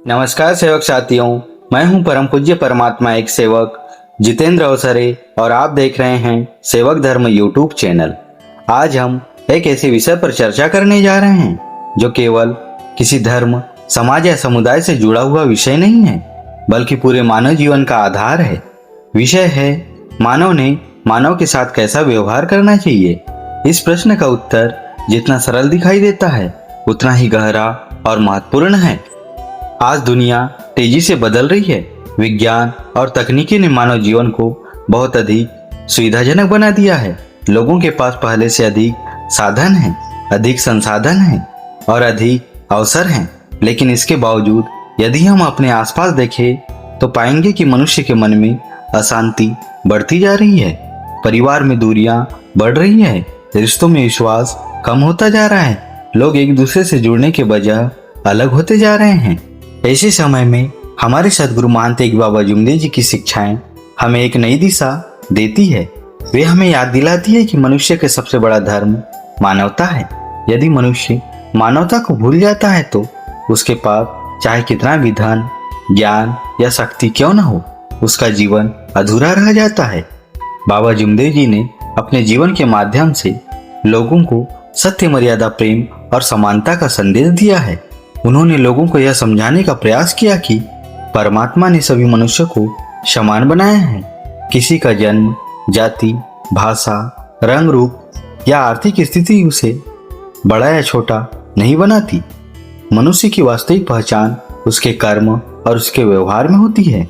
नमस्कार सेवक साथियों, मैं हूं परम पूज्य परमात्मा एक सेवक जितेंद्र अवसरे और आप देख रहे हैं सेवक धर्म यूट्यूब चैनल। आज हम एक ऐसे विषय पर चर्चा करने जा रहे हैं जो केवल किसी धर्म, समाज या समुदाय से जुड़ा हुआ विषय नहीं है, बल्कि पूरे मानव जीवन का आधार है। विषय है मानव ने मानव के साथ कैसा व्यवहार करना चाहिए। इस प्रश्न का उत्तर जितना सरल दिखाई देता है उतना ही गहरा और महत्वपूर्ण है। आज दुनिया तेजी से बदल रही है। विज्ञान और तकनीकी ने मानव जीवन को बहुत अधिक सुविधाजनक बना दिया है। लोगों के पास पहले से अधिक साधन हैं, अधिक संसाधन हैं और अधिक अवसर हैं। लेकिन इसके बावजूद यदि हम अपने आसपास देखें तो पाएंगे कि मनुष्य के मन में अशांति बढ़ती जा रही है। परिवार में दूरियां बढ़ रही है, रिश्तों में विश्वास कम होता जा रहा है, लोग एक दूसरे से जुड़ने के बजाय अलग होते जा रहे हैं। ऐसे समय में हमारे सदगुरु महंत तेग बाबा जुमदेव जी की शिक्षाएं हमें एक नई दिशा देती है। वे हमें याद दिलाती है कि मनुष्य का सबसे बड़ा धर्म मानवता है। यदि मनुष्य मानवता को भूल जाता है तो उसके पास चाहे कितना भी धन, ज्ञान या शक्ति क्यों न हो, उसका जीवन अधूरा रह जाता है। बाबा जुमदेव जी ने अपने जीवन के माध्यम से लोगों को सत्य, मर्यादा, प्रेम और समानता का संदेश दिया है। उन्होंने लोगों को यह समझाने का प्रयास किया कि परमात्मा ने सभी मनुष्य को समान बनाया है। किसी का जन्म, जाति, भाषा, रंग, रूप या आर्थिक स्थिति उसे बड़ा या छोटा नहीं बनाती। मनुष्य की वास्तविक पहचान उसके कर्म और उसके व्यवहार में होती है।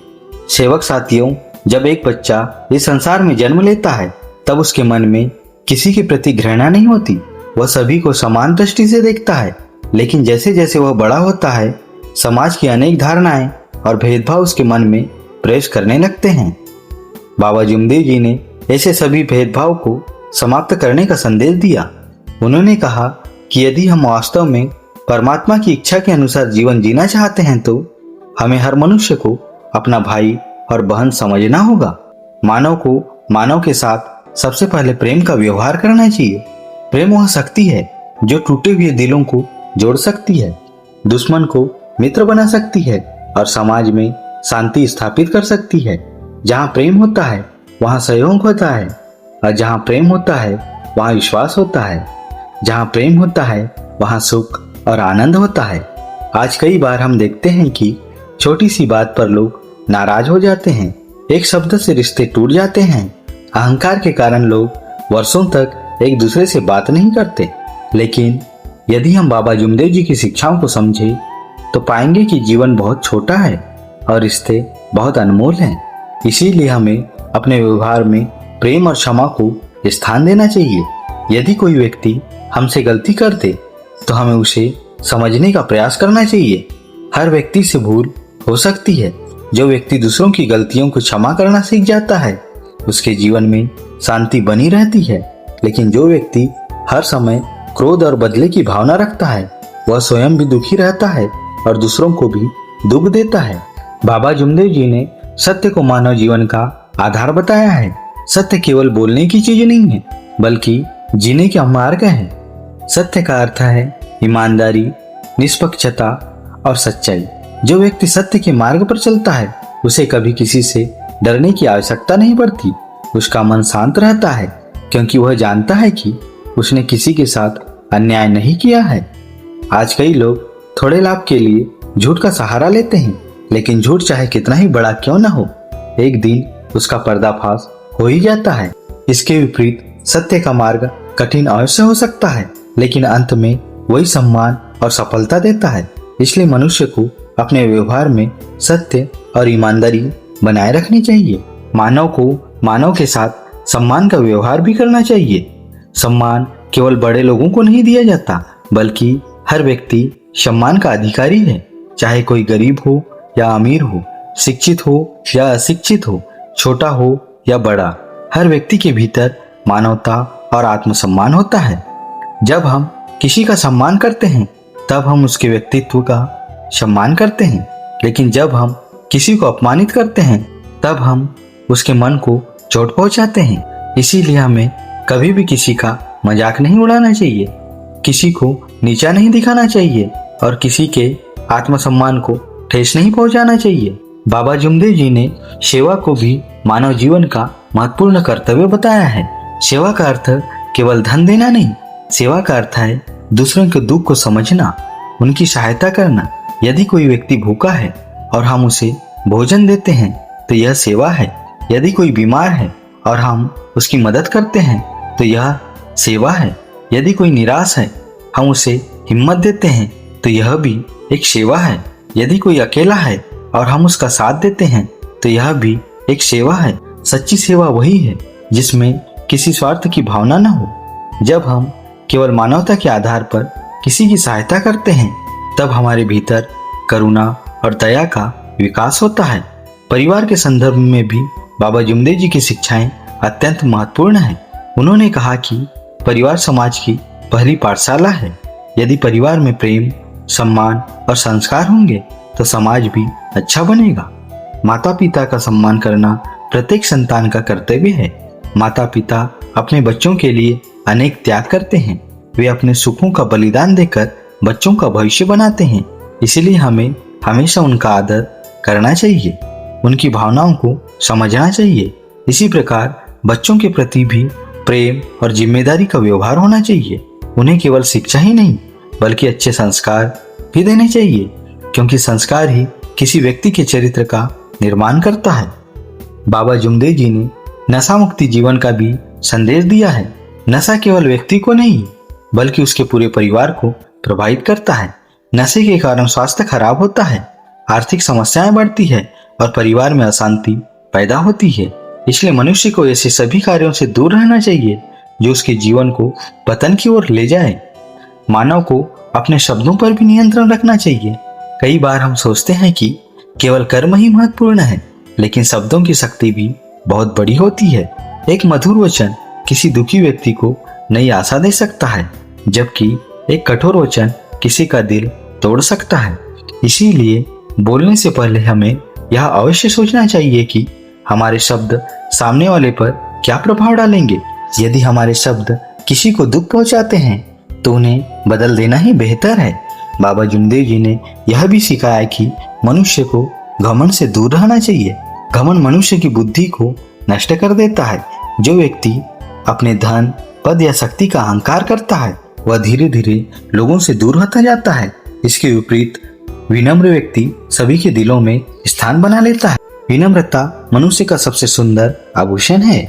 सेवक साथियों, जब एक बच्चा इस संसार में जन्म लेता है तब उसके मन में किसी के प्रति घृणा नहीं होती। वह सभी को समान दृष्टि से देखता है। लेकिन जैसे जैसे वह बड़ा होता है, समाज की अनेक धारणाएं और भेदभाव उसके मन में प्रवेश करने लगते हैं। बाबा जुमदेव जी ने ऐसे सभी भेदभाव को समाप्त करने का संदेश दिया। उन्होंने कहा कि यदि हम वास्तव में परमात्मा की इच्छा के अनुसार जीवन जीना चाहते हैं तो हमें हर मनुष्य को अपना भाई और बहन समझना होगा। मानव को मानव के साथ सबसे पहले प्रेम का व्यवहार करना चाहिए। प्रेम वह शक्ति है जो टूटे हुए दिलों को जोड़ सकती है, दुश्मन को मित्र बना सकती है और समाज में शांति स्थापित कर सकती है। जहाँ प्रेम होता है वहाँ सहयोग होता है और जहाँ प्रेम होता है वहाँ विश्वास होता है। जहाँ प्रेम होता है वहाँ सुख और आनंद होता है। आज कई बार हम देखते हैं कि छोटी सी बात पर लोग नाराज हो जाते हैं, एक शब्द से रिश्ते टूट जाते हैं। अहंकार के कारण लोग वर्षों तक एक दूसरे से बात नहीं करते। लेकिन यदि हम बाबा जुमदेव जी की शिक्षाओं को समझें तो पाएंगे कि जीवन बहुत छोटा है और रिश्ते बहुत अनमोल हैं। इसीलिए हमें अपने व्यवहार में प्रेम और क्षमा को स्थान देना चाहिए। यदि कोई व्यक्ति हमसे गलती कर दे तो हमें उसे समझने का प्रयास करना चाहिए। हर व्यक्ति से भूल हो सकती है। जो व्यक्ति दूसरों की गलतियों को क्षमा करना सीख जाता है उसके जीवन में शांति बनी रहती है। लेकिन जो व्यक्ति हर समय क्रोध और बदले की भावना रखता है वह स्वयं भी दुखी रहता है और दूसरों को भी दुख देता है। बाबा जुमदेव जी ने सत्य को मानव जीवन का आधार बताया है। सत्य केवल बोलने की चीज नहीं है बल्कि जीने का मार्ग है। सत्य का अर्थ है ईमानदारी, निष्पक्षता और सच्चाई। जो व्यक्ति सत्य के मार्ग पर चलता है उसे कभी किसी से डरने की आवश्यकता नहीं पड़ती। उसका मन शांत रहता है क्योंकि वह जानता है कि उसने किसी के साथ अन्याय नहीं किया है। आज कई लोग थोड़े लाभ के लिए झूठ का सहारा लेते हैं, लेकिन झूठ चाहे कितना ही बड़ा क्यों न हो, एक दिन उसका पर्दाफाश हो ही जाता है। इसके विपरीत सत्य का मार्ग कठिन अवश्य हो सकता है, लेकिन अंत में वही सम्मान और सफलता देता है। इसलिए मनुष्य को अपने व्यवहार में सत्य और ईमानदारी बनाए रखनी चाहिए। मानव को मानव के साथ सम्मान का व्यवहार भी करना चाहिए। सम्मान केवल बड़े लोगों को नहीं दिया जाता बल्कि हर व्यक्ति सम्मान का अधिकारी है। चाहे कोई गरीब हो या अमीर हो, शिक्षित हो या अशिक्षित हो, छोटा हो या बड़ा, हर व्यक्ति के भीतर मानवता और आत्मसम्मान होता है। जब हम किसी का सम्मान करते हैं तब हम उसके व्यक्तित्व का सम्मान करते हैं, लेकिन जब हम किसी को अपमानित करते हैं तब हम उसके मन को चोट पहुंचाते हैं। इसीलिए हमें कभी भी किसी का मजाक नहीं उड़ाना चाहिए, किसी को नीचा नहीं दिखाना चाहिए और किसी के आत्मसम्मान को ठेस नहीं पहुंचाना चाहिए। बाबा जुमदेव जी ने सेवा को भी मानव जीवन का महत्वपूर्ण कर्तव्य बताया है। सेवा का अर्थ केवल धन देना नहीं, सेवा का अर्थ है दूसरों के दुख को समझना, उनकी सहायता करना। यदि कोई व्यक्ति भूखा है और हम उसे भोजन देते हैं तो यह सेवा है। यदि कोई बीमार है और हम उसकी मदद करते हैं तो यह सेवा है। यदि कोई निराश है, हम उसे हिम्मत देते हैं तो यह भी एक सेवा है। यदि कोई अकेला है और हम उसका साथ देते हैं तो यह भी एक सेवा है। सच्ची सेवा वही है जिसमें किसी स्वार्थ की भावना न हो। जब हम केवल मानवता के आधार पर किसी की सहायता करते हैं तब हमारे भीतर करुणा और दया का विकास होता है। परिवार के संदर्भ में भी बाबा जुमदेव जी की शिक्षाएं अत्यंत महत्वपूर्ण हैं। उन्होंने कहा कि परिवार समाज की पहली पाठशाला है। यदि परिवार में प्रेम, सम्मान और संस्कार होंगे तो समाज भी अच्छा बनेगा। माता पिता का सम्मान करना प्रत्येक संतान का कर्तव्य है। माता पिता अपने बच्चों के लिए अनेक त्याग करते हैं। वे अपने सुखों का बलिदान देकर बच्चों का भविष्य बनाते हैं। इसलिए हमें हमेशा उनका आदर करना चाहिए, उनकी भावनाओं को समझना चाहिए। इसी प्रकार बच्चों के प्रति भी प्रेम और जिम्मेदारी का व्यवहार होना चाहिए। उन्हें केवल शिक्षा ही नहीं बल्कि अच्छे संस्कार भी देने चाहिए, क्योंकि संस्कार ही किसी व्यक्ति के चरित्र का निर्माण करता है। बाबा जुमदेव जी ने नशा मुक्ति जीवन का भी संदेश दिया है। नशा केवल व्यक्ति को नहीं बल्कि उसके पूरे परिवार को प्रभावित करता है। नशे के कारण स्वास्थ्य खराब होता है, आर्थिक समस्याएं बढ़ती है और परिवार में अशांति पैदा होती है। इसलिए मनुष्य को ऐसे सभी कार्यों से दूर रहना चाहिए जो उसके जीवन को पतन की ओर ले जाए। मानव को अपने शब्दों पर भी नियंत्रण रखना चाहिए। कई बार हम सोचते हैं कि केवल कर्म ही महत्वपूर्ण है, लेकिन शब्दों की शक्ति भी बहुत बड़ी होती है। एक मधुर वचन किसी दुखी व्यक्ति को नई आशा दे सकता है, जबकि एक कठोर वचन किसी का दिल तोड़ सकता है। इसीलिए बोलने से पहले हमें यह अवश्य सोचना चाहिए कि हमारे शब्द सामने वाले पर क्या प्रभाव डालेंगे। यदि हमारे शब्द किसी को दुख पहुंचाते हैं तो उन्हें बदल देना ही बेहतर है। बाबा जुमदेव जी ने यह भी सिखाया कि मनुष्य को घमंड से दूर रहना चाहिए। घमंड मनुष्य की बुद्धि को नष्ट कर देता है। जो व्यक्ति अपने धन, पद या शक्ति का अहंकार करता है वह धीरे धीरे लोगों से दूर होता जाता है। इसके विपरीत विनम्र व्यक्ति सभी के दिलों में स्थान बना लेता है। विनम्रता मनुष्य का सबसे सुंदर आभूषण है।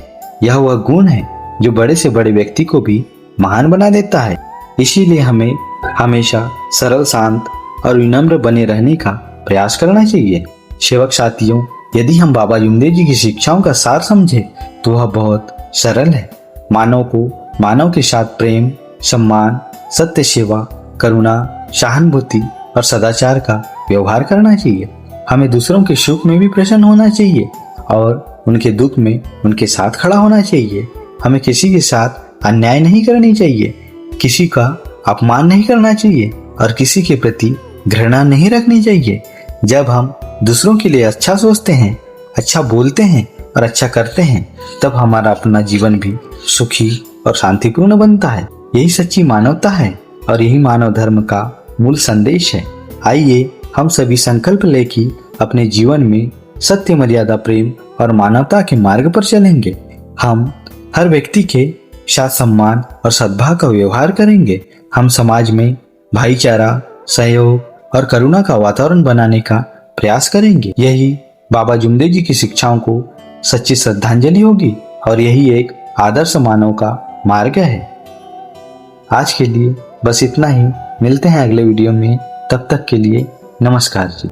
यह वह गुण है जो बड़े से बड़े व्यक्ति को भी महान बना देता है। इसीलिए हमें हमेशा सरल, शांत और विनम्र बने रहने का प्रयास करना चाहिए। सेवक साथियों, यदि हम बाबा जुमदेव जी की शिक्षाओं का सार समझे तो वह बहुत सरल है। मानव को मानव के साथ प्रेम, सम्मान, सत्य सेवा, करुणा, सहानुभूति और सदाचार का व्यवहार करना चाहिए। हमें दूसरों के सुख में भी प्रसन्न होना चाहिए और उनके दुख में उनके साथ खड़ा होना चाहिए। हमें किसी के साथ अन्याय नहीं करनी चाहिए, किसी का अपमान नहीं करना चाहिए और किसी के प्रति घृणा नहीं रखनी चाहिए। जब हम दूसरों के लिए अच्छा सोचते हैं, अच्छा बोलते हैं और अच्छा करते हैं, तब हमारा अपना जीवन भी सुखी और शांतिपूर्ण बनता है। यही सच्ची मानवता है और यही मानव धर्म का मूल संदेश है। आइए हम सभी संकल्प लें कि अपने जीवन में सत्य, मर्यादा, प्रेम और मानवता के मार्ग पर चलेंगे। हम हर व्यक्ति के साथ सम्मान और सद्भाव का व्यवहार करेंगे। हम समाज में भाईचारा, सहयोग और करुणा का वातावरण बनाने का प्रयास करेंगे। यही बाबा जुमदेव जी की शिक्षाओं को सच्ची श्रद्धांजलि होगी और यही एक आदर्श मानव का मार्ग है। आज के लिए बस इतना ही। मिलते हैं अगले वीडियो में। तब तक के लिए नमस्कार जी।